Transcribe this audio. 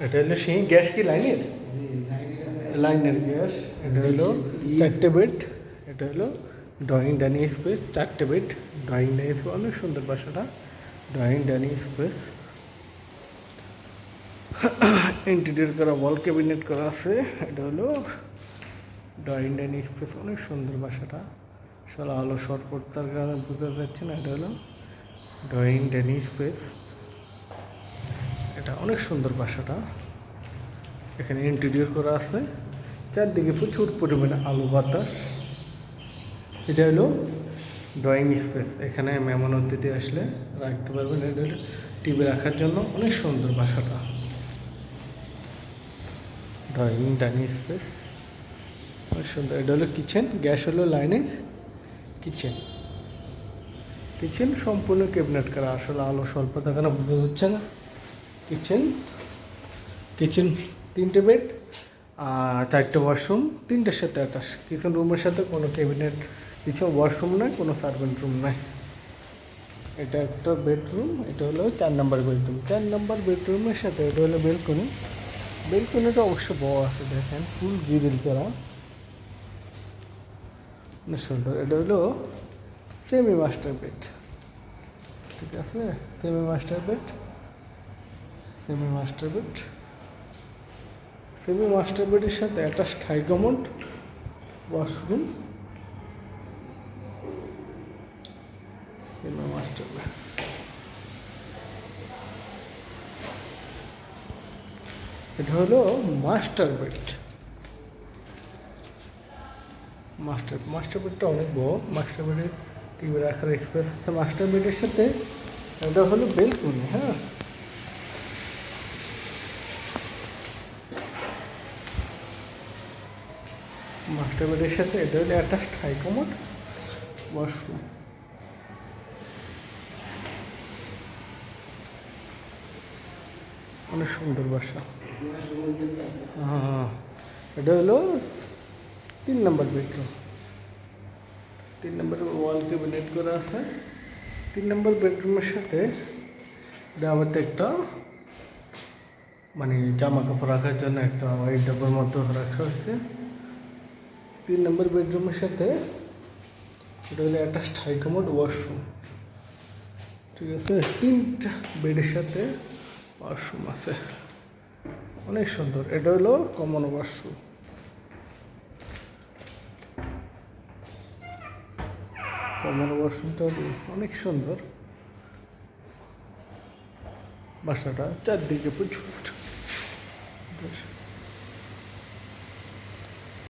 এটা হলো সেই গ্যাস কি লাইনের লাইনের গ্যাস। এটা হলো 4টে বেড। এটা হলো ড্রয়িং ডাইনিং স্পেস, 4টে বেড, ড্রয়িং ডাইনিং স্পেস। অনেক সুন্দর বাসাটা, ড্রয়িং ডাইনিং স্পেস। ইন্টেরিয়র করা ওয়াল ক্যাবিনেট করা আছে। এটা হলো ড্রয়িং ডাইনিং স্পেস। অনেক সুন্দর বাসাটা, আসলে আলো শর্ট পড়তার কারণে বোঝা যাচ্ছে না। এটা হলো ড্রয়িং ডাইনিং স্পেস। এটা অনেক সুন্দর বাসাটা। এখানে ইন্টেরিয়র করা আছে, চারদিকে প্রচুর পরিমাণে আলো বাতাস। এটা হলো ড্রয়িং স্পেস, এখানে মেহমান অতিথি আসলে রাখতে পারবেন। এটা হলো টিভি রাখার জন্য অনেক সুন্দর বাসাটা। ড্রয়িং ডাইনিং স্পেস অনেক সুন্দর। এটা হলো কিচেন, গ্যাস হলো লাইনের কিচেন। কিচেন সম্পূর্ণ ক্যাবিনেট করা, আসলে আলো স্বল্প থাকানো বোঝা যাচ্ছে না। কিচেন, কিচেন 3টে বেড আর 4টে ওয়াশরুম, 3টের সাথে অ্যাটাচ। কিচেন রুমের সাথে কোনো ক্যাবিনেট, কিছু ওয়াশরুম নাই, কোনো সার্ভেন্ট রুম নাই। এটা একটা বেডরুম। এটা হলো 4 নম্বর বেডরুম। 4 নম্বর বেডরুমের সাথে এটা হলো বেলকনি। বেলকনিটা অবশ্য বড় আছে, দেখেন ফুল গ্রিল করা, অনেক সুন্দর। এটা হলো সেমি মাস্টার বেড, ঠিক আছে, semi master bed, semi master bed. Semi master বেডের সাথে attached high commode washroom. Semi master bed. এটা হলো মাস্টার বেড। মাস্টার বেডটা অনেক বড়। মাস্টার বেডে টিভি রাখার স্পেস আছে। মাস্টার বেডের সাথে এটা হলো বেলকনি। হ্যাঁ, মাস্টার বেডের সাথে এটা হলো অ্যাটাচড হাই কমোড ওয়াশরুম। অনেক সুন্দর বাসা। হ্যাঁ, এটা হলো 3 নম্বর বেডরুম। 3 নম্বর ওয়াল ক্যাবিনেট করা আছে। 3 নম্বর বেডরুমের সাথে এটা আবার একটা মানে জামা কাপড় রাখার জন্য একটা ওয়াইড ডাব্বার মতো রাখা হয়েছে। 3 নম্বর বেডরুমের সাথে এটা হলো অ্যাটাচড হাই কমোড ওয়াশরুম, ঠিক আছে। 3টা বেডের সাথে ওয়াশরুম আছে, অনেক সুন্দর। এটা হলো কমন ওয়াশরুম। কমন ওয়াশরুমটা অনেক সুন্দর। বাসাটা চারদিকে প্রচুর